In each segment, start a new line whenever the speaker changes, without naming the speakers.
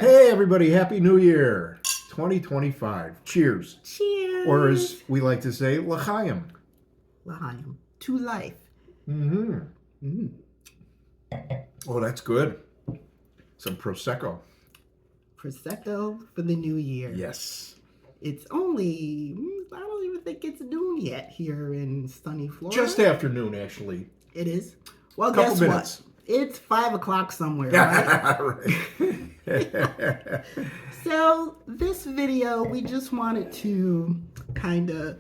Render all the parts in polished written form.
Hey, everybody, Happy New Year 2025. Cheers.
Cheers.
Or as we like to say, L'chaim.
L'chaim. To life.
Mm-hmm.
Mm.
Oh, that's good. Some Prosecco.
Prosecco for the new year.
Yes.
It's only, I don't even think it's noon yet here in sunny Florida.
Just afternoon, actually.
It is. Well,
Couple
guess
minutes.
what? It's 5 o'clock somewhere, right?
Right.
So this video, we just wanted to kind of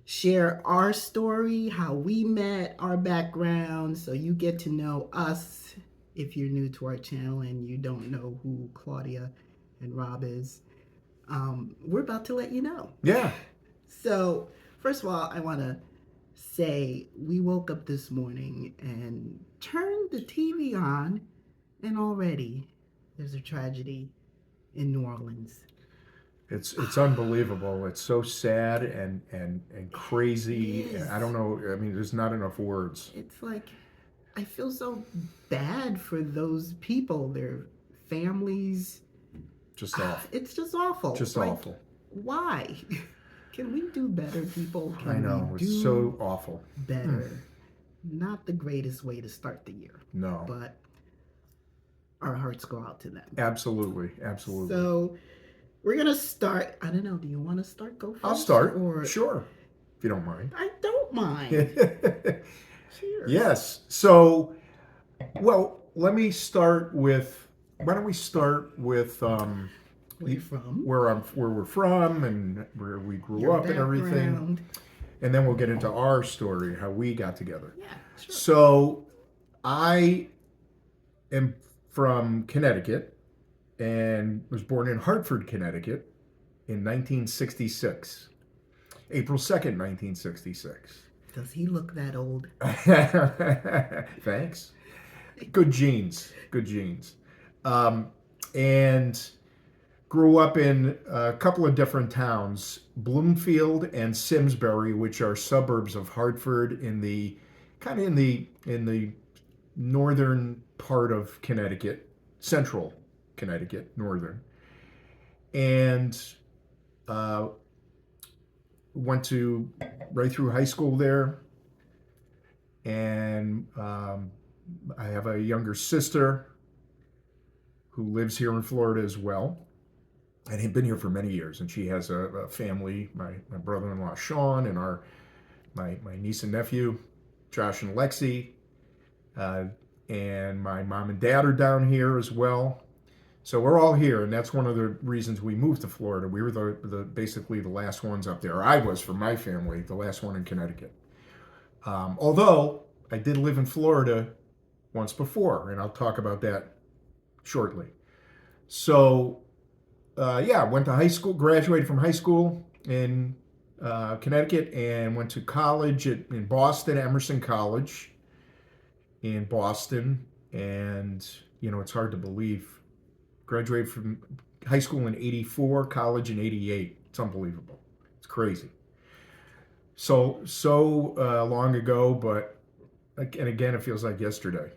share our story, how we met, our background, so you get to know us if you're new to our channel and you don't know who Claudia and Rob is. We're about to let you know.
Yeah.
So first of all, I want to say we woke up this morning and turned the TV on, and already there's a tragedy in New Orleans.
It's unbelievable. It's so sad and crazy. I don't know. I mean, there's not enough words.
It's like, I feel so bad for those people, their families.
Just awful.
It's just awful.
Just
like,
awful.
Why? Can we do better, people? Can
I know.
we
It's
do
so awful.
better? Not the greatest way to start the year.
No.
But our hearts go out to them.
Absolutely. Absolutely.
So we're going to start. I don't know. Do you want to start? Go first?
I'll start.
Or...
Sure. If you don't mind.
I don't mind. Cheers.
Yes. So, well, let me start with, why don't we start with
where you're from,
where we're from and where we grew
your
up
background.
And everything. And then we'll get into our story, how we got together.
Yeah, sure.
So, I am from Connecticut and was born in Hartford, Connecticut in 1966. April 2nd, 1966.
Does he look that old?
Thanks. Good genes. Good genes. And grew up in a couple of different towns, Bloomfield and Simsbury, which are suburbs of Hartford in the northern part of Connecticut, central Connecticut, northern. And went to right through high school there. And I have a younger sister who lives here in Florida as well, and had been here for many years. And she has a family, my brother-in-law Sean, and my niece and nephew, Josh and Lexi, and my mom and dad are down here as well. So we're all here, and that's one of the reasons we moved to Florida. We were basically the last ones up there. I was, for my family, the last one in Connecticut. Although I did live in Florida once before, and I'll talk about that shortly. So, went to high school, graduated from high school in Connecticut, and went to college in Boston, Emerson College in Boston. And, it's hard to believe. Graduated from high school in 84, college in 88. It's unbelievable. It's crazy. So long ago, but, and again, it feels like yesterday.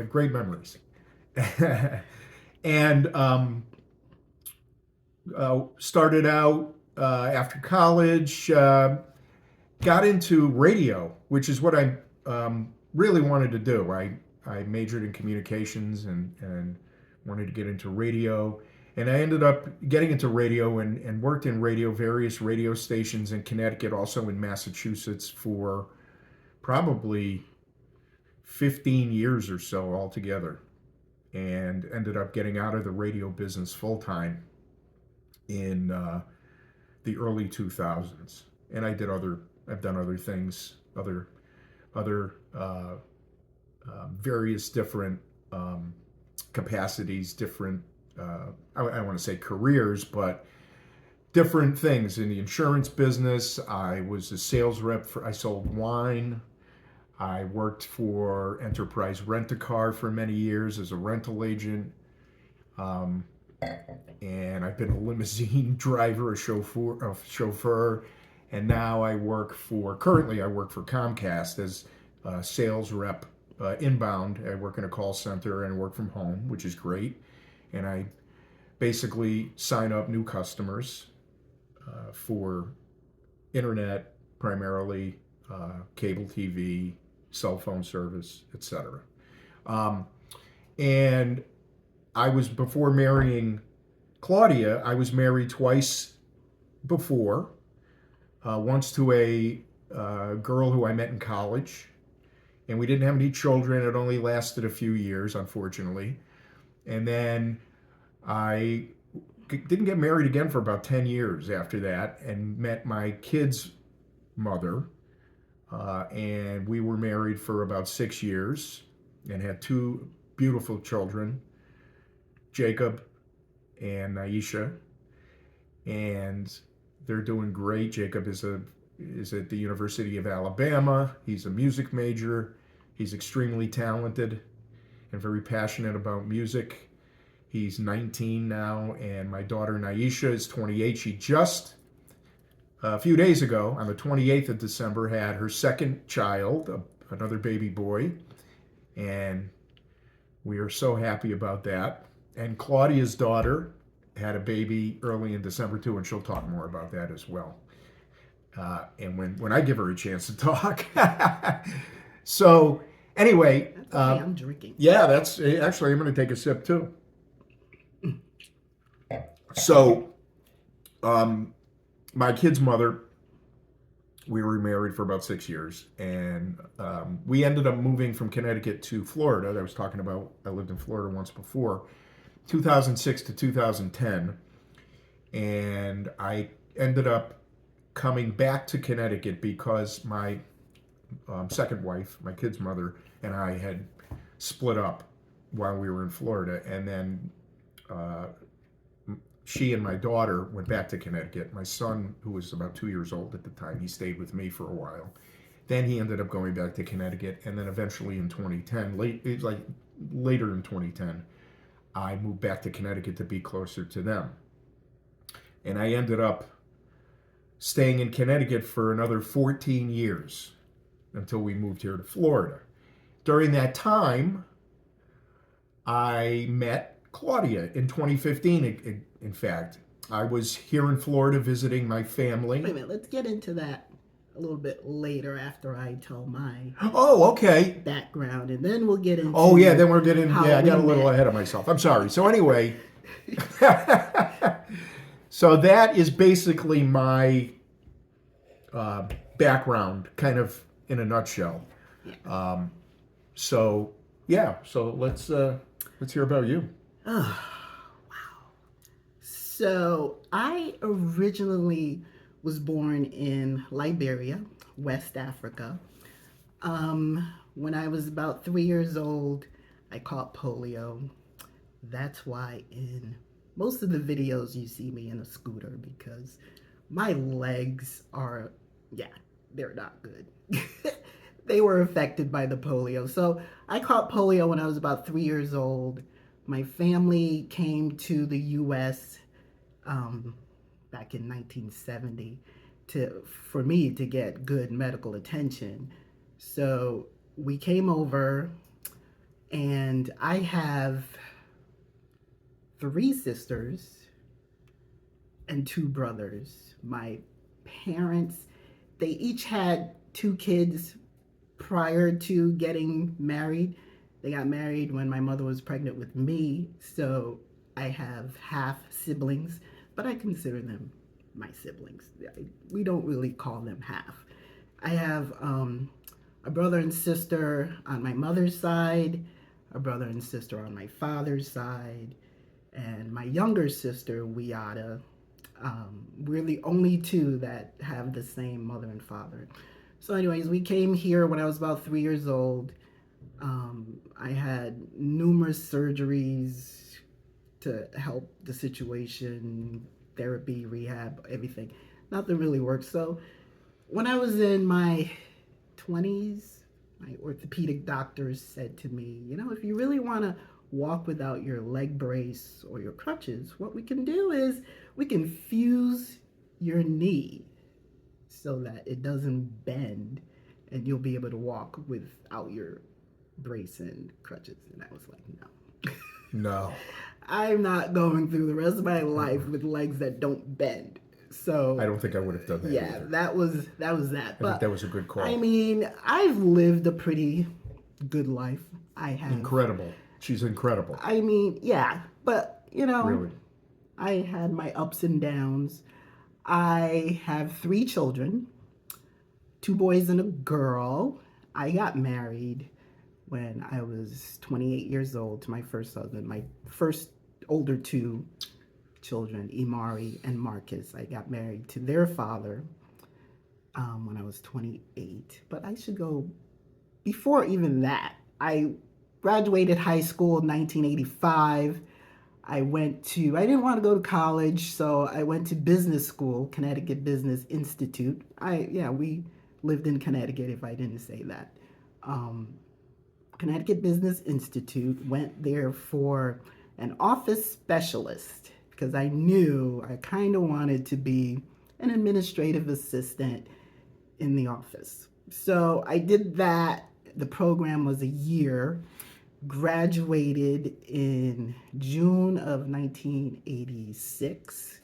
Great memories. And started out after college, got into radio, which is what I really wanted to do. I majored in communications and wanted to get into radio. And I ended up getting into radio and worked in various radio stations in Connecticut, also in Massachusetts, for probably 15 years or so altogether. And ended up getting out of the radio business full-time in the early 2000s. And I've done other things, other various different capacities, different, I want to say careers, but different things in the insurance business. I was a sales rep I sold wine. I worked for Enterprise Rent-A-Car for many years as a rental agent. And I've been a limousine driver, a chauffeur, and now currently I work for Comcast as a sales rep, inbound. I work in a call center and work from home, which is great. And I basically sign up new customers for internet, primarily cable TV, cell phone service, etc. And I was, before marrying Claudia, I was married twice before. Once to a girl who I met in college, and we didn't have any children. It only lasted a few years, unfortunately. And then I didn't get married again for about 10 years after that, and met my kid's mother. And we were married for about 6 years and had two beautiful children, Jacob and Naisha. And they're doing great. Jacob is at the University of Alabama. He's a music major. He's extremely talented and very passionate about music. He's 19 now, and my daughter Naisha is 28. She just a few days ago, on the 28th of December, had her second child, another baby boy, and we are so happy about that. And Claudia's daughter had a baby early in December too, and she'll talk more about that as well. And when I give her a chance to talk. So anyway,
Okay, I'm drinking.
yeah, that's actually, I'm going to take a sip too. So, my kid's mother, we were married for about 6 years, and we ended up moving from Connecticut to Florida. I was talking about, I lived in Florida once before, 2006 to 2010, and I ended up coming back to Connecticut because my second wife, my kid's mother, and I had split up while we were in Florida, and then she and my daughter went back to Connecticut. My son, who was about 2 years old at the time, he stayed with me for a while. Then he ended up going back to Connecticut, and then eventually in 2010, later in 2010, I moved back to Connecticut to be closer to them. And I ended up staying in Connecticut for another 14 years until we moved here to Florida. During that time, I met Claudia in 2015. In fact, I was here in Florida visiting my family.
Wait a minute, let's get into that a little bit later after I tell my
Okay.
background, and then we'll get into.
Oh yeah, then we're getting.
how
Yeah, I got a
we
little
met.
ahead of myself. I'm sorry. So anyway, so that is basically my background, kind of in a nutshell.
Yeah.
So yeah, so let's hear about you.
So I originally was born in Liberia, West Africa. When I was about 3 years old, I caught polio. That's why in most of the videos you see me in a scooter, because my legs are, they're not good. They were affected by the polio. So I caught polio when I was about 3 years old. My family came to the U.S. Back in 1970 for me to get good medical attention. So we came over, and I have 3 sisters and 2 brothers. My parents, they each had 2 kids prior to getting married. They got married when my mother was pregnant with me, so I have half siblings, but I consider them my siblings. We don't really call them half. I have a brother and sister on my mother's side, a brother and sister on my father's side, and my younger sister, Wiata. We're the only 2 that have the same mother and father. So anyways, we came here when I was about 3 years old. I had numerous surgeries to help the situation, therapy, rehab, everything. Nothing really worked. So when I was in my 20s, my orthopedic doctors said to me, if you really want to walk without your leg brace or your crutches, what we can do is we can fuse your knee so that it doesn't bend, and you'll be able to walk without your brace and crutches. And I was like, no.
No,
I'm not going through the rest of my life with legs that don't bend.
I
So
don't think I would have done that
yeah,
either.
that.
I think
But
that was a good
I
call.
mean, I've lived a pretty good life. I have.
Incredible. She's incredible.
I mean, yeah, but
Really.
I had my ups and downs. I have three children, two boys and a girl. I got married when I was 28 years old to my first husband. My first older two children, Imari and Marcus. I got married to their father when I was 28. But I should go before even that. I graduated high school in 1985. I didn't want to go to college, so I went to business school, Connecticut Business Institute. We lived in Connecticut, if I didn't say that. Um, Connecticut Business Institute, went there for an office specialist because I knew I kind of wanted to be an administrative assistant in the office. So I did that. The program was a year. Graduated in June of 1986.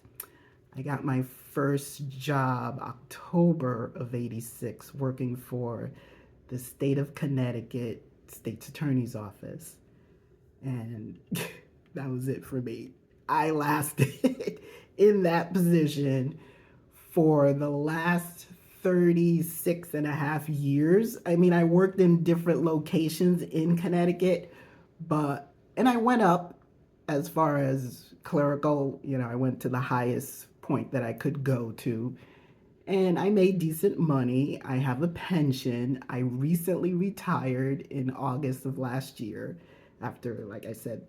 I got my first job October of 86 working for the state of Connecticut state's attorney's office. And that was it for me. I lasted in that position for the last 36 and a half years. I mean, I worked in different locations in Connecticut, and I went up as far as clerical, I went to the highest point that I could go to. And I made decent money. I have a pension. I recently retired in August of last year after, like I said,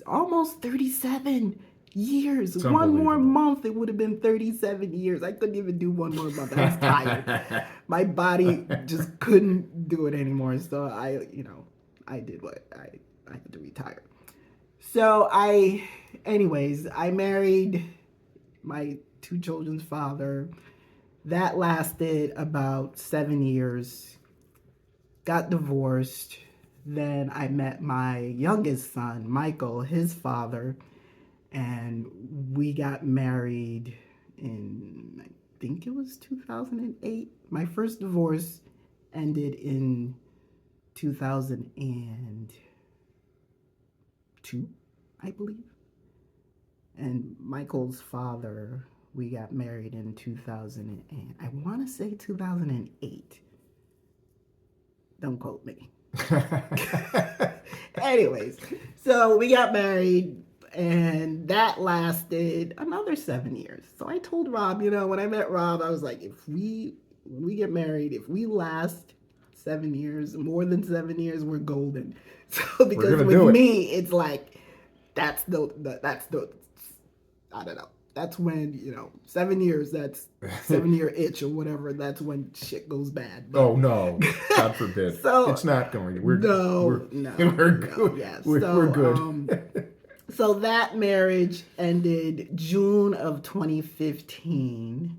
almost 37 years.
It's
One more
unbelievable.
month, it would have been 37 years. I couldn't even do one more month. I was tired. My body just couldn't do it anymore. So I did what I had to retire. So anyways, I married my two children's father. That lasted about 7 years. Got divorced. Then I met my youngest son, Michael, his father, and we got married in, I think it was 2008. My first divorce ended in 2002, I believe. And Michael's father, we got married in 2000, and I want to say 2008. Don't quote me. Anyways, so we got married, and that lasted another 7 years. So I told Rob, when I met Rob, I was like, when we get married, if we last 7 years, more than 7 years, we're golden. So because with me, it's like that's the I don't know. That's when 7 years. That's 7-year itch or whatever. That's when shit goes bad.
But, oh no, God forbid. So it's not going. We're good.
Yeah,
we're good.
So that marriage ended June of 2015,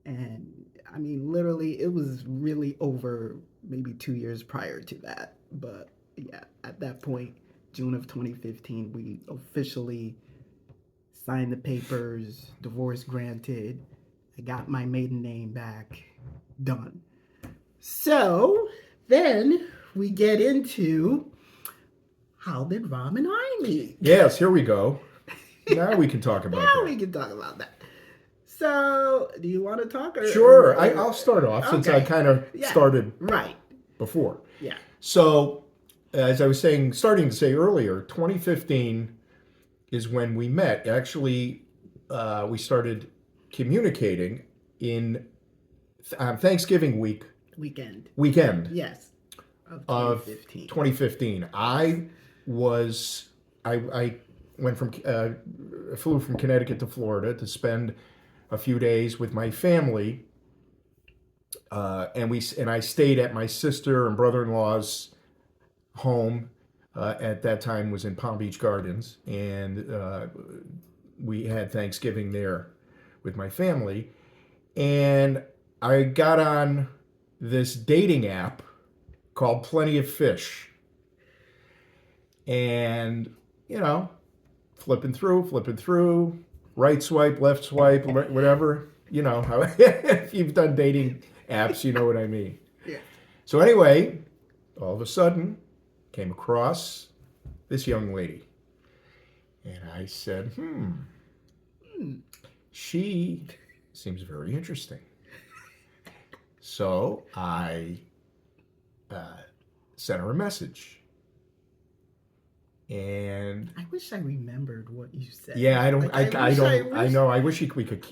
and I mean, literally, it was really over maybe 2 years prior to that. But yeah, at that point, June of 2015, we officially signed the papers, divorce granted. I got my maiden name back. Done. So then we get into, how did Rob and I meet?
Yes, here we go. Now we can talk about that.
Now we can talk about that. So, do you want to talk?
Sure. I'll start off since I kind of started before.
Yeah.
So, as I was starting to say earlier, 2015 is when we met. Actually, we started communicating in Thanksgiving weekend.
Yes.
Of 2015. I flew from Connecticut to Florida to spend a few days with my family, and I stayed at my sister and brother-in-law's home. At that time was in Palm Beach Gardens, and we had Thanksgiving there with my family. And I got on this dating app called Plenty of Fish. And you know, flipping through, right swipe, left swipe, whatever. You know how if you've done dating apps, you know what I mean.
Yeah.
So anyway, all of a sudden, came across this young lady, and I said, she seems very interesting. So I sent her a message. And
I wish I remembered what you said.
yeah, I don't.
Like,
I
wish
don't. I
wish-
know. I wish you could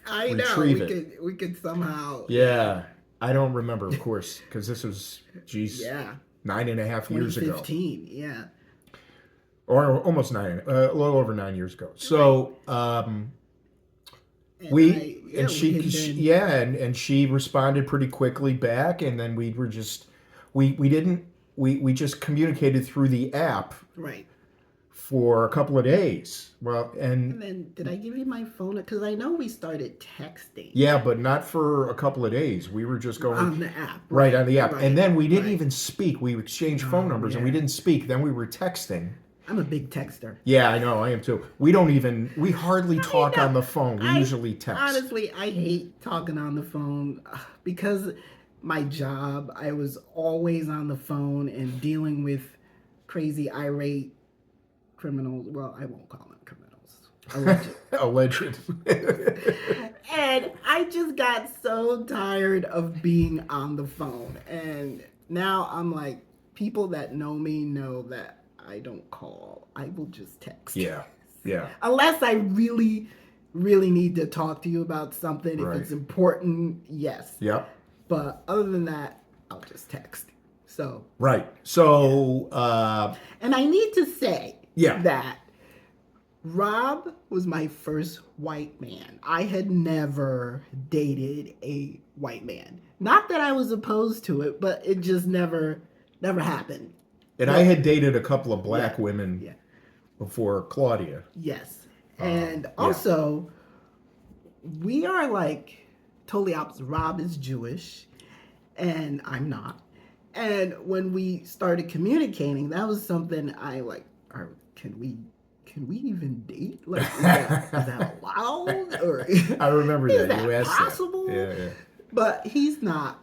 I know
retrieve it.
we could somehow.
Yeah, I don't remember, of course, because this was, geez,
Yeah.
9.5 years ago,
2015. Yeah.
or almost 9, a little over 9 years ago. So
And
and she responded pretty quickly back, and then we were just we just communicated through the app
right.
for a couple of days. Well,
And
and
then did I give you my phone? Because I know we started texting.
yeah, but not for a couple of days. We were just going
On the app.
right on the app,
Right,
and then we didn't
right.
even speak. We exchanged phone numbers, and we
yeah.
didn't speak. Then we were texting.
I'm a big texter.
Yeah, I know. I am too. We hardly talk on the phone. We usually text.
Honestly, I hate talking on the phone because my job, I was always on the phone and dealing with crazy, irate criminals. Well, I won't call them criminals. Alleged. And I just got so tired of being on the phone. And now I'm like, people that know me know that I don't call. I will just text.
Yeah. Yeah.
Unless I really, really need to talk to you about something.
Right.
If it's important, yes.
Yep.
But other than that, I'll just text. So.
Right. So.
And I need to say
Yeah.
that Rob was my first white man. I had never dated a white man. Not that I was opposed to it, but it just never happened.
And I had dated a couple of black women
Yeah.
before Claudia.
Yes. And also, we are like totally opposite. Rob is Jewish, and I'm not. And when we started communicating, that was something I like. Can we even date? Like, is that allowed? Or
I remember
is
that you asked
possible?
that. Yeah.
But he's not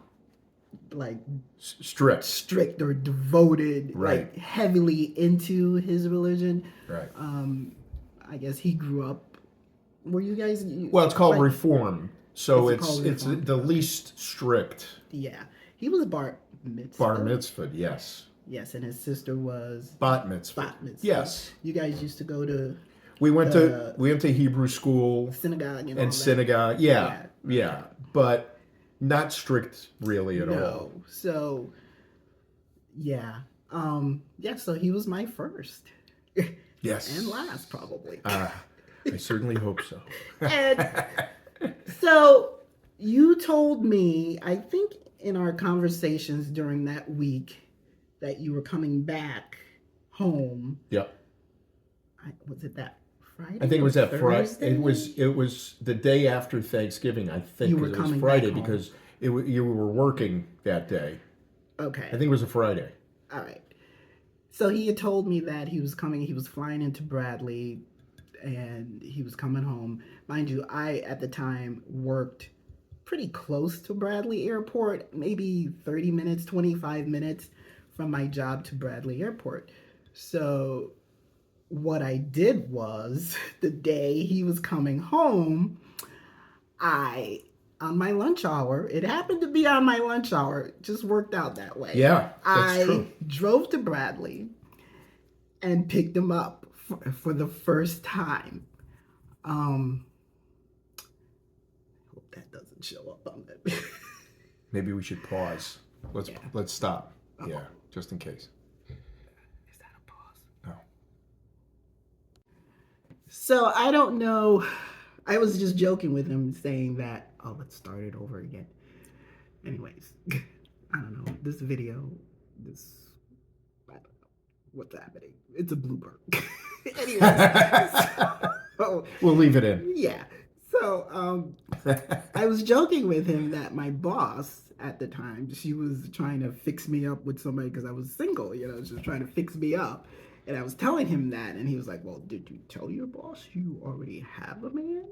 like
Strict
or devoted,
Right.
like heavily into his religion.
Right.
I guess he grew up. Were you guys?
Well, it's called
like,
Reform. So
It's called
it's
Reform?
the least strict.
Yeah, he was a bar mitzvah.
Bar mitzvah, yes.
Yes, and his sister was
Bat mitzvah.
bat mitzvah.
Yes.
You guys used to go to
We went to Hebrew school
synagogue and all
and
that.
synagogue. Yeah. But not strict really at all.
No. So, yeah. So he was my first.
Yes.
And last, probably.
I certainly hope so.
And so you told me, I think in our conversations during that week, that you were coming back home.
Yep.
Was it that Friday?
I think it was that Friday.
Thursday?
It was the day after Thanksgiving. I think
You were
it was
coming
Friday
back home.
because you were working that day.
Okay.
I think it was a Friday.
All right. So he had told me that he was coming, he was flying into Bradley and he was coming home. Mind you, I, at the time, worked pretty close to Bradley Airport, maybe 30 minutes, 25 minutes from my job to Bradley Airport. So what I did was, the day he was coming home, on my lunch hour, it happened to be on my lunch hour, it just worked out that way.
Yeah, that's true.
I drove to Bradley and picked him up for the first time. Hope that doesn't show up on that.
Maybe we should pause. Let's stop.
Uh-oh.
Yeah, just in case.
Is that a pause?
No.
So I don't know. I was just joking with him saying that, let's start it over again. Anyways, I don't know. This video, I don't know what's happening. It's a blooper. Anyways, so,
We'll leave it in.
yeah. So I was joking with him that my boss at the time, she was trying to fix me up with somebody because I was single, she was trying to fix me up. And I was telling him that, and he was like, "Well, did you tell your boss you already have a man?"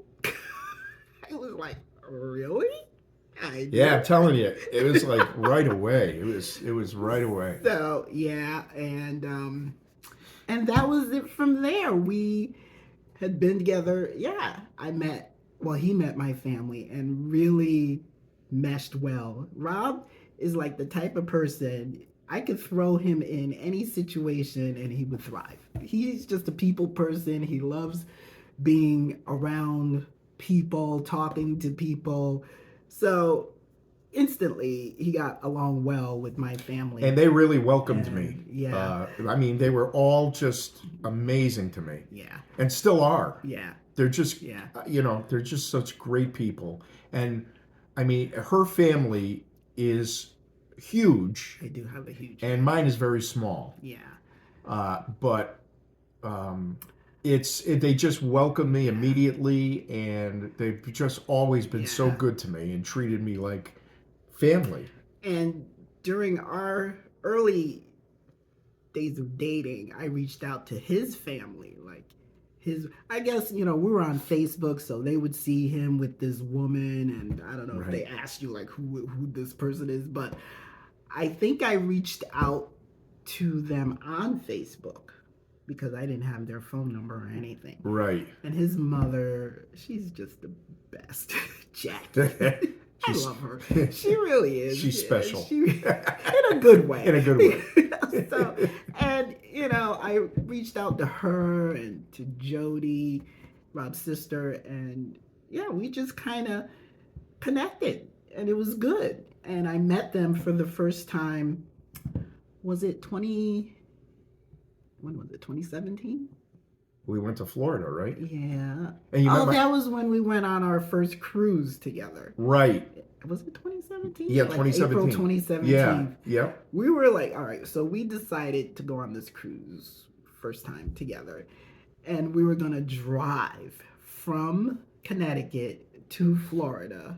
I was like, "Really?" I
Yeah,
did.
I'm telling you, it was like right away. It was right away.
So yeah, and that was it from there. We had been together. Yeah, I met. Well, he met my family and really meshed well. Rob is like the type of person I could throw him in any situation and he would thrive. He's just a people person. He loves being around people, talking to people. So instantly he got along well with my family.
And they really welcomed me.
And yeah,
I mean, they were all just amazing to me,
yeah,
and still are.
yeah,
They're just,
yeah.
they're just such great people. And I mean, her family is huge,
They do have a huge
and mine is very small.
yeah.
But um, they just welcomed me immediately, and they've just always been so
Yeah.
good to me and treated me like family.
And during our early days of dating, I reached out to his family. Like I guess, we were on Facebook, so they would see him with this woman. And I don't know if they
Right.
asked you, like, who this person is, but I think I reached out to them on Facebook because I didn't have their phone number or anything.
Right.
And his mother, she's just the best. Jackie. I love her. She really is.
She's special.
In a good way.
In a good way.
So, and I reached out to her and to Jody, Rob's sister, and yeah, we just kind of connected, and it was good. And I met them for the first time. Was it 20? When was it? 2017?
We went to Florida, right?
Yeah.
And you met
that was when we went on our first cruise together.
Right.
Was it 2017?
Yeah,
Like
2017.
April 2017.
Yeah. Yep.
We were like, all right, so we decided to go on this cruise first time together. And we were going to drive from Connecticut to Florida.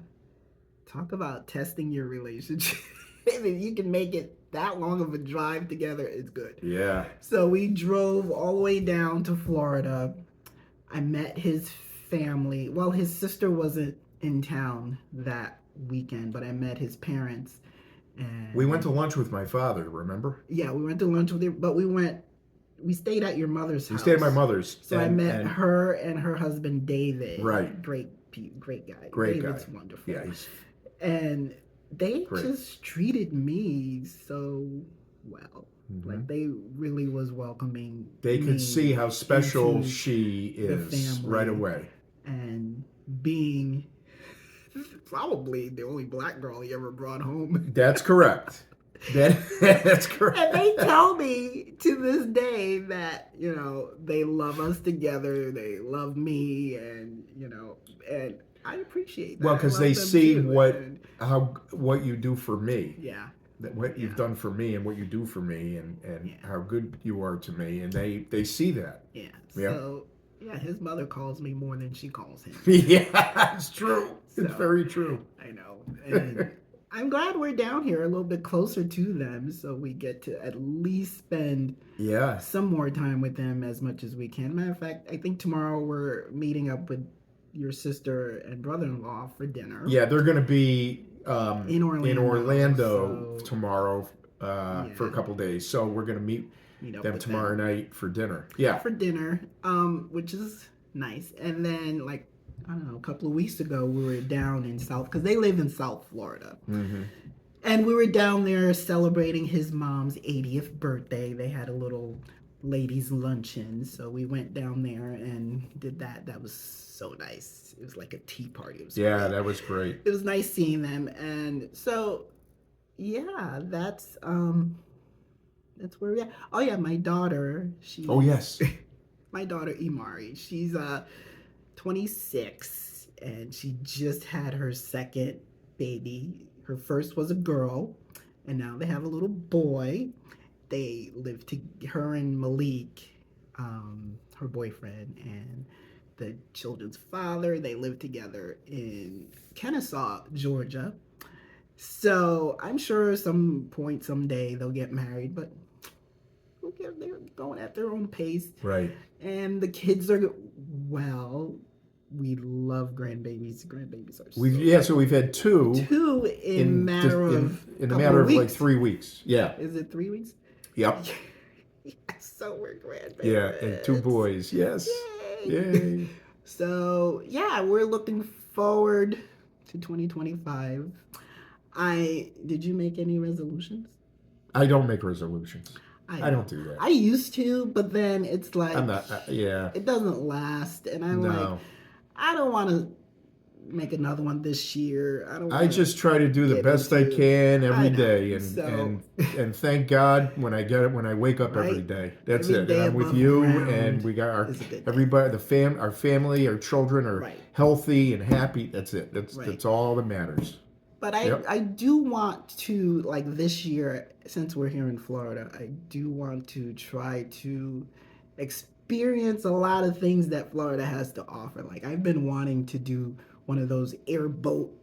Talk about testing your relationship. If you can make it that long of a drive together, it's good.
Yeah.
So we drove all the way down to Florida. I met his family. Well, his sister wasn't in town that weekend, but I met his parents. And
We went to lunch with my father, remember?
yeah, we went to lunch with him, but we stayed at your mother's house.
We stayed at my mother's.
So I met her and her husband David.
Right.
Great guy.
Great
David's
guy.
wonderful.
Yeah.
And they
Great.
just treated me so well.
Mm-hmm.
Like they really was welcoming.
They could see how special
into
she is
family.
right away.
And being probably the only black girl he ever brought home.
That's correct. That's correct.
And they tell me to this day that, they love us together. They love me, and, and I appreciate that.
Well, because they see what you do for me.
Yeah.
What you've done for me and what you do for me, and how good you are to me, and they see that.
Yeah. So yeah, his mother calls me more than she calls him.
Yeah, it's true. It's
So,
very true.
I know. And I'm glad we're down here a little bit closer to them, so we get to at least spend some more time with them as much as we can. Matter of fact, I think tomorrow we're meeting up with your sister and brother-in-law for dinner.
Yeah, they're going to be
in
Orlando tomorrow for a couple days. So we're going to meet them tomorrow night for dinner. Yeah.
For dinner, which is nice. And then, like, I don't know, a couple of weeks ago, we were down in South, because they live in South Florida.
Mm-hmm.
And we were down there celebrating his mom's 80th birthday. They had a little ladies' luncheon. So we went down there and did that. That was so nice. It was like a tea party. It was great.
That was great.
It was nice seeing them. And so, yeah, that's where we are. Oh, yeah, my daughter.
Oh, yes.
My daughter, Imari. She's 26, and she just had her second baby. Her first was a girl, and now they have a little boy. They live her and Malik, her boyfriend, and the children's father. They live together in Kennesaw, Georgia. So I'm sure someday they'll get married, but they're going at their own pace.
Right.
And the kids are, well, we love grandbabies. Grandbabies are
So we've had
two in matter of
in a
couple
matter of like
weeks.
3 weeks. Yeah.
Is it 3 weeks?
Yep.
Yes, so we're grandparents.
Yeah, and 2 boys. Yes. Yay.
So yeah, we're looking forward to 2025. Did you make any resolutions?
I don't make resolutions. I don't do that.
I used to, but then it's like
I'm not. Yeah.
it doesn't last, and I'm like, I don't want to make another one this year.
I just try to do the best I can every day, and thank God when I wake up every day. That's
every
it.
Day
and I'm with you, and we got everybody, our family, our children are healthy and happy. That's it. That's all that matters.
But I do want to, like this year, since we're here in Florida, I do want to try to experience a lot of things that Florida has to offer. Like I've been wanting to do one of those airboat.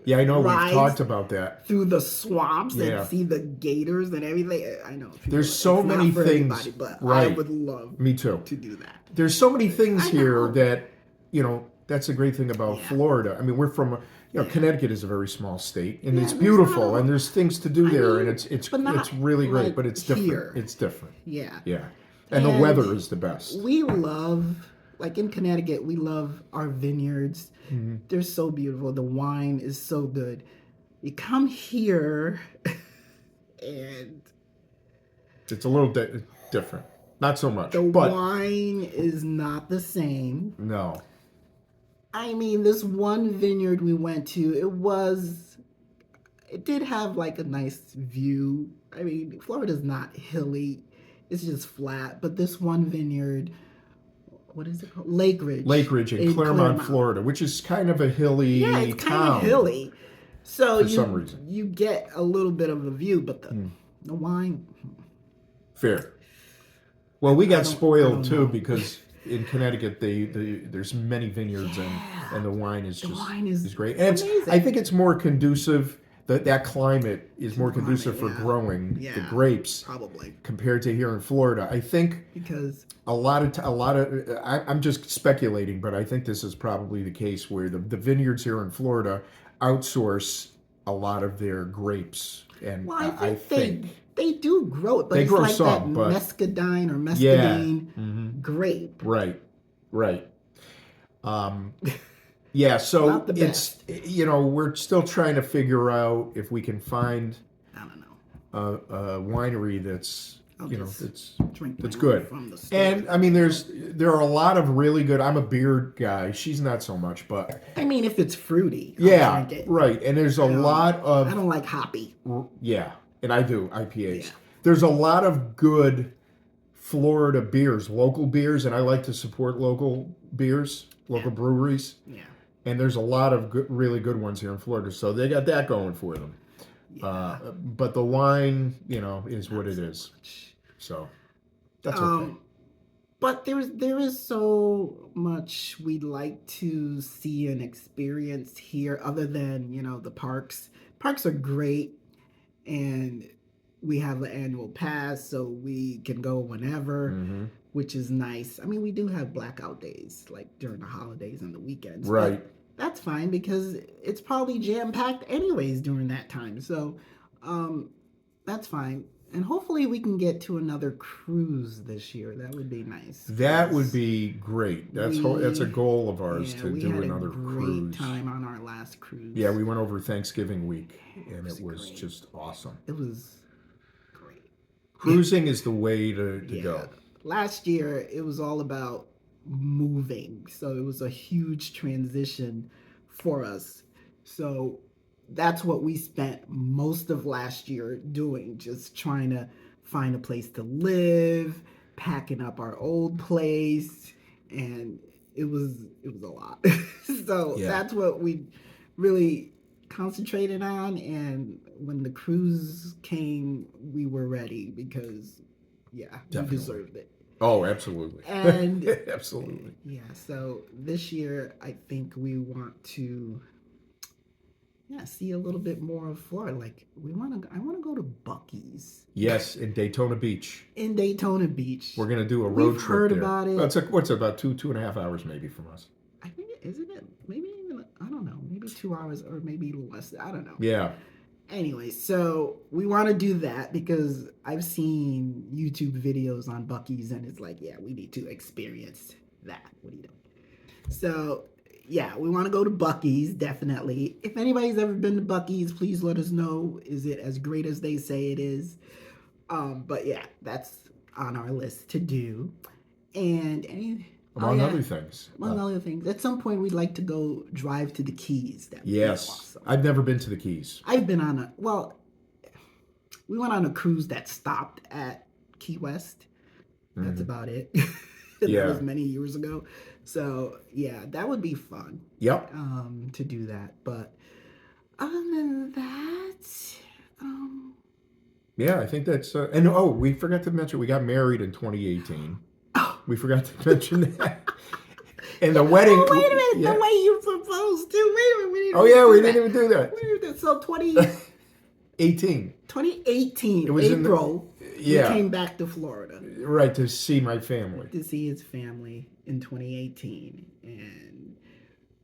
Yeah, I know. We've talked about that.
Through the swamps and see the gators and everything. I know.
There's so many things.
But I would love
Me too.
to do that.
There's so many things here that, that's a great thing about Florida. I mean, we're from, Connecticut is a very small state, and it's beautiful, and there's things to do there, and it's really great, but it's different.
Here.
It's different.
Yeah.
Yeah. And the weather is the best.
We love, like in Connecticut, we love our vineyards. Mm-hmm. They're so beautiful. The wine is so good. You come here, and
it's a little different. Not so much.
The wine is not the same.
No.
I mean, this one vineyard we went to, it did have like a nice view. I mean, Florida's not hilly. It's just flat. But this one vineyard, what is it called? Lake Ridge
in Claremont, Florida, which is kind of a hilly town.
Yeah, it's kind of hilly. So
for some reason.
You get a little bit of a view, but the wine.
Fair. Well, we got spoiled too because in Connecticut there's many vineyards and the wine is great. And I think it's more conducive. That climate is more conducive for growing the grapes,
probably,
compared to here in Florida. I think
because
I'm just speculating, but I think this is probably the case where the vineyards here in Florida outsource a lot of their grapes, and I think
they do grow it, but it's like some, that muscadine or muscadine grape.
Right. Yeah, so it's we're still trying to figure out if we can find a winery that's that's good. And I mean there are a lot of really good. I'm a beer guy. She's not so much, but
I mean if it's fruity,
I'll
drink it.
Right. And there's a lot of
I don't like hoppy.
Yeah, and I do IPAs. Yeah. There's a lot of good Florida beers, local beers, and I like to support local beers, local breweries.
Yeah.
And there's a lot of really good ones here in Florida, so they got that going for them.
Yeah.
But the wine, is what it is. So that's okay.
But there is so much we'd like to see and experience here, other than the parks. Parks are great, and we have an annual pass, so we can go whenever, which is nice. I mean, we do have blackout days, like during the holidays and the weekends.
Right.
That's fine because it's probably jam-packed anyways during that time. So that's fine. And hopefully we can get to another cruise this year. That would be nice.
That would be great. That's a goal of ours to do another cruise.
We had a great time on our last cruise.
Yeah, we went over Thanksgiving week, and it was just awesome.
It was great.
Cruising is the way to go.
Last year, it was all about moving. So it was a huge transition for us. So that's what we spent most of last year doing, just trying to find a place to live, packing up our old place, and it was a lot. So that's what we really concentrated on, and when the cruise came, we were ready because we deserved it.
Oh, absolutely.
And
absolutely.
Yeah, so this year I think we want to see a little bit more of Florida. Like I want to go to Buc-ee's
Yes, in Daytona Beach.
in Daytona Beach.
We're gonna do a road
We've
trip
heard
there.
about it.
Well, what's it, about 2.5 hours maybe from us?
I think isn't it maybe even I don't know, maybe 2 hours or maybe less. I don't know.
Yeah.
Anyway, so we want to do that because I've seen YouTube videos on Buc-ee's and it's like, yeah, we need to experience that. What do you know? So yeah, we want to go to Buc-ee's, definitely. If anybody's ever been to Buc-ee's, please let us know. Is it as great as they say it is? But yeah, that's on our list to do. And
Among other things.
Among other things. At some point, we'd like to go drive to the Keys. That would be
Yes.
awesome.
I've never been to the Keys.
I've been on we went on a cruise that stopped at Key West. That's about it.
Yeah.
That was many years ago. So yeah, that would be fun.
Yep.
To do that. But other than that,
Yeah, I think that's we forgot to mention we got married in 2018.
Oh.
We forgot to mention that. And the wedding.
Oh, wait a minute,
yeah.
the way you proposed to. Wait a minute.
We didn't even do that.
So
18.
2018,
It was
April,
yeah.
he came back to Florida.
Right, to see my family.
To see his family in 2018. And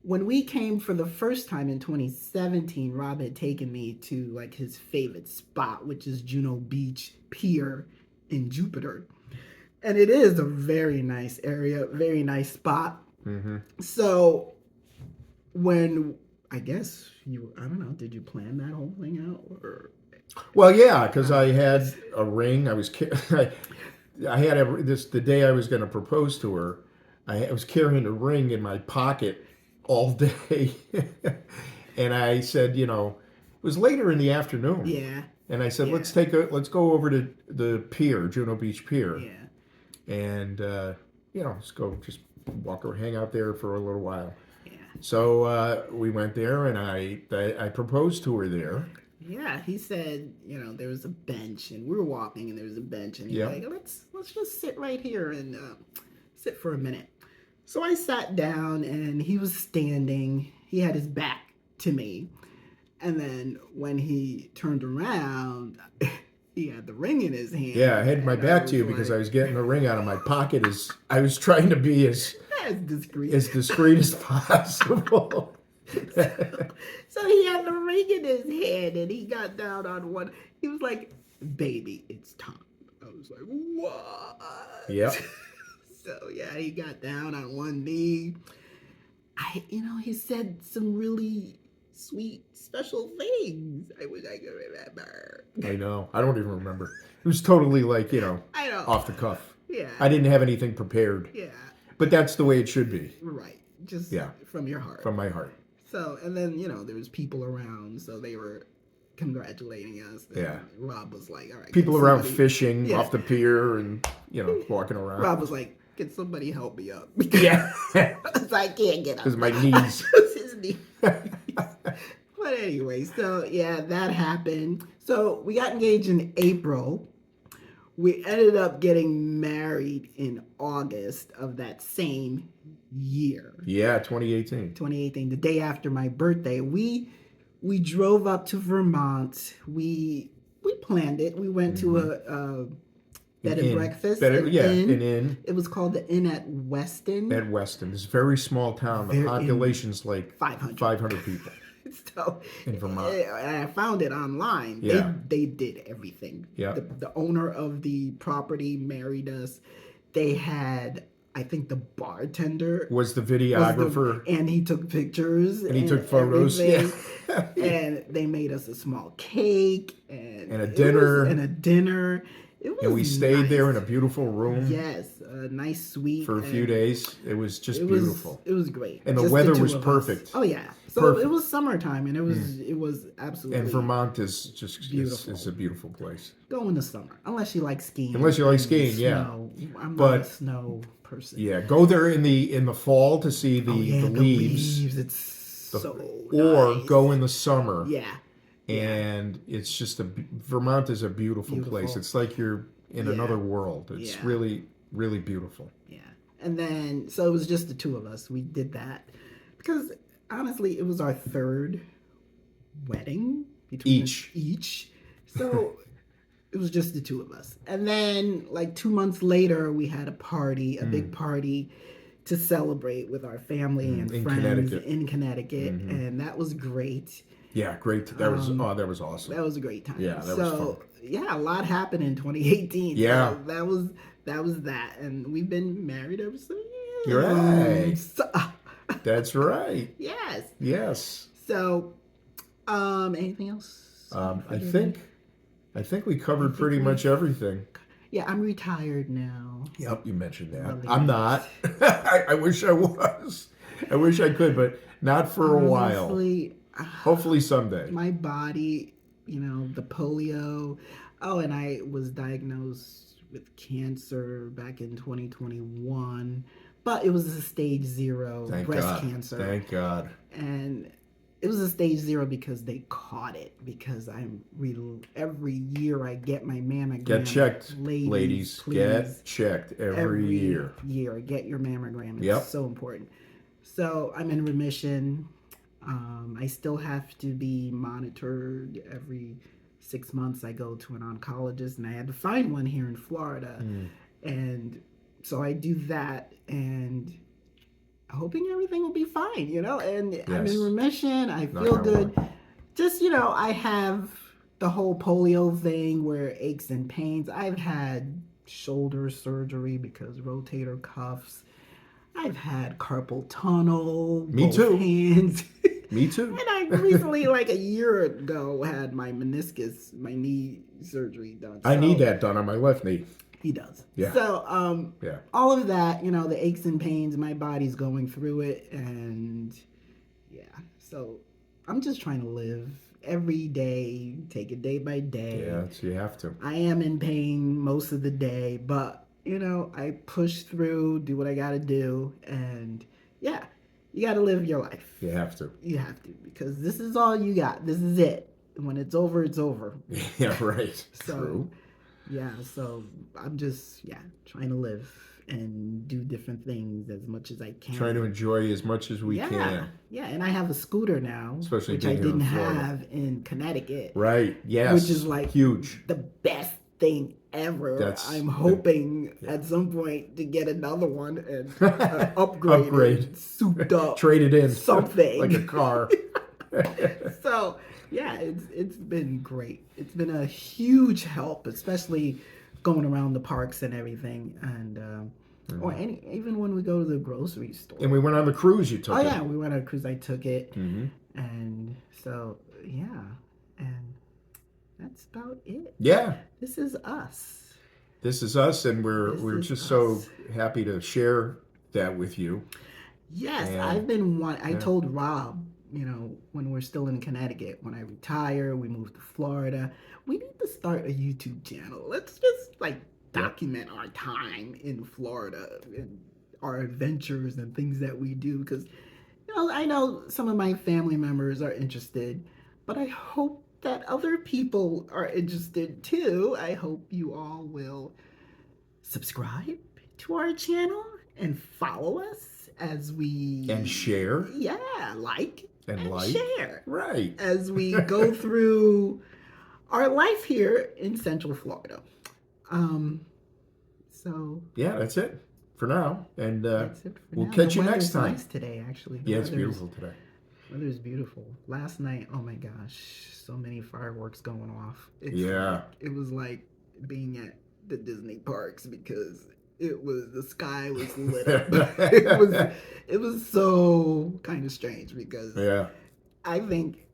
when we came for the first time in 2017, Rob had taken me to like his favorite spot, which is Juno Beach Pier in Jupiter. And it is a very nice area, very nice spot.
Mm-hmm.
So when, I guess I don't know, did you plan that whole thing out? Or?
Well, yeah, because I had a ring. I was I had the day I was going to propose to her. I was carrying a ring in my pocket all day, and I said, it was later in the afternoon.
Yeah.
And I said,
Yeah.
let's go over to the pier, Juno Beach Pier.
Yeah.
And let's go just walk or hang out there for a little while.
Yeah.
So we went there, and I proposed to her there.
Yeah, he said, there was a bench, and we were walking, and there was a bench, and he's like, let's just sit right here and sit for a minute. So I sat down, and he was standing. He had his back to me, and then when he turned around, he had the ring in his hand.
Yeah, I had my back to you because I was getting the ring out of my pocket. I was trying to be as discreet as possible.
So he had the ring in his hand, and he got down on one. He was like, "Baby, it's time." I was like, "What?"
Yep.
So yeah, he got down on one knee. He said some really sweet, special things. I wish I could remember.
I know. I don't even remember. It was totally like,
I know.
off the cuff.
Yeah.
I didn't have anything prepared.
Yeah.
But that's the way it should be.
Right. Just from your heart.
From my heart.
So, and then, there was people around, so they were congratulating us.
Yeah.
Rob was like, all right.
People around fishing off the pier and, walking around.
Rob was like, can somebody help me up?
Yeah.
I can't get up.
Because my knees.
His knees. But anyway, so yeah, that happened. So we got engaged in April. We ended up getting married in August of that same year.
Yeah, 2018.
2018, the day after my birthday. We drove up to Vermont. We planned it. We went to a bed and breakfast. An inn. It was called the Inn at Weston.
At Weston. It's a very small town. The population's like 500 people.
So
in Vermont.
And I found it online.
Yeah.
They did everything.
Yeah.
The owner of the property married us. They had, I think the bartender
was the videographer.
And he took pictures.
And he took photos. Yeah.
And they made us a small cake. And
a dinner.
And a dinner.
And we stayed there in a beautiful room.
Yes, a nice suite.
For a few days. It was just beautiful.
It was great.
And the weather was perfect.
Oh, yeah. So perfect. It was summertime, and it was absolutely.
And Vermont is just beautiful. It's a beautiful place.
Go in the summer, unless you like skiing.
Unless you like skiing, yeah.
I'm not a snow person.
Yeah, go there in the fall to see the leaves.
It's so
or
nice.
Go in the summer.
Yeah.
And it's just Vermont is a beautiful place. It's like you're in another world. It's really, really beautiful.
Yeah. And then, so it was just the two of us. We did that because honestly, it was our third wedding between
Each.
each. So it was just the two of us. And then like 2 months later, we had a party, a big party to celebrate with our family and
In
friends
Connecticut.
in Connecticut. And that was great.
Yeah, great. That was awesome.
That was a great time.
Yeah, that was fun.
Yeah, a lot happened in 2018.
Yeah.
So that was that. And we've been married ever since.
Right.
So,
That's right.
yes.
Yes.
So, anything else?
I think we covered pretty much everything.
Yeah, I'm retired now.
Yep, you mentioned that.
Lovely.
I'm not. I wish I was. I wish I could, but not for a while.
Honestly,
Hopefully someday.
my body, the polio. Oh, and I was diagnosed with cancer back in 2021, but it was a stage 0
Thank
breast
God.
cancer.
Thank God.
And it was a stage 0 because they caught it. Because every year I get my mammogram.
Get checked, ladies.
Please.
Get checked every year.
Get your mammogram. It's
Yep.
so important. So I'm in remission. I still have to be monitored every 6 months. I go to an oncologist, and I had to find one here in Florida. And so I do that, and hoping everything will be fine, and I'm in remission. I feel good. Just, I have the whole polio thing where aches and pains. I've had shoulder surgery because rotator cuffs. I've had carpal tunnel.
Me
both
too.
Hands.
Me too.
And I recently, like a year ago, had my meniscus, my knee surgery done.
I need that done on my left knee.
He does.
Yeah.
So,
Yeah.
all of that, the aches and pains, my body's going through it. And yeah, so I'm just trying to live every day, take it day by day.
Yeah, so you have to.
I am in pain most of the day, but, I push through, do what I got to do. And yeah, you got to live your life.
You have to.
You have to, because this is all you got. This is it. When it's over, it's over.
Yeah, right.
So,
True.
yeah, so I'm just, trying to live and do different things as much as I can.
Trying to enjoy as much as we can.
Yeah, and I have a scooter now,
Especially
which I
being here in
didn't
Florida.
have in Connecticut.
Right, yes.
Which is like
huge.
the best thing ever. I'm hoping at some point to get another one and upgrade. It, souped up.
Trade it in.
Something.
Like a car.
So, yeah, it's been great. It's been a huge help, especially going around the parks and everything, and or even when we go to the grocery store.
And we went on the cruise. You took it.
Oh yeah, we went on a cruise. I took it, and so yeah, and that's about it.
Yeah.
This is us.
This is us, and we're just so happy to share that with you.
Yes,
And,
I've been I told Rob, when we're still in Connecticut, when I retire, we move to Florida, we need to start a YouTube channel. Let's just document our time in Florida and our adventures and things that we do. Because, I know some of my family members are interested, but I hope that other people are interested too. I hope you all will subscribe to our channel and follow us as we...
And share.
Yeah, like and share.
Right.
As we go through our life here in Central Florida. So...
Yeah, that's it for now. And
that's it for
we'll
now.
catch you next time.
Nice today, actually.
Yeah, it's beautiful today.
Weather's beautiful. Last night, oh my gosh, so many fireworks going off. It was like being at the Disney parks because the sky was lit up. it was so kind of strange because I think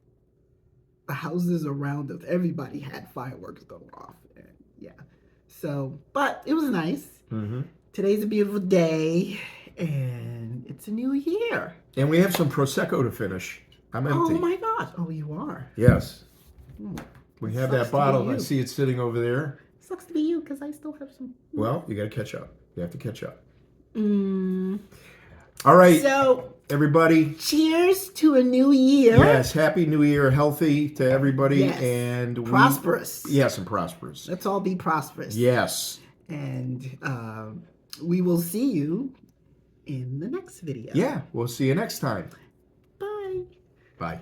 the houses around us, everybody had fireworks going off. And so, but it was nice. Today's a beautiful day, and it's a new year.
And we have some Prosecco to finish. I'm empty.
Oh my gosh. Oh, you are?
Yes.
Hmm.
We have that bottle. I see it sitting over there.
Sucks to be you because I still have some.
Well, you got to catch up. You have to catch up.
Mm.
All right.
So,
everybody.
Cheers to a new year.
Yes. Happy New Year. Healthy to everybody.
Yes.
And
prosperous.
Yes, and prosperous.
Let's all be prosperous.
Yes.
And we will see you in the next video.
Yeah. We'll see you next time.
Bye.
Bye.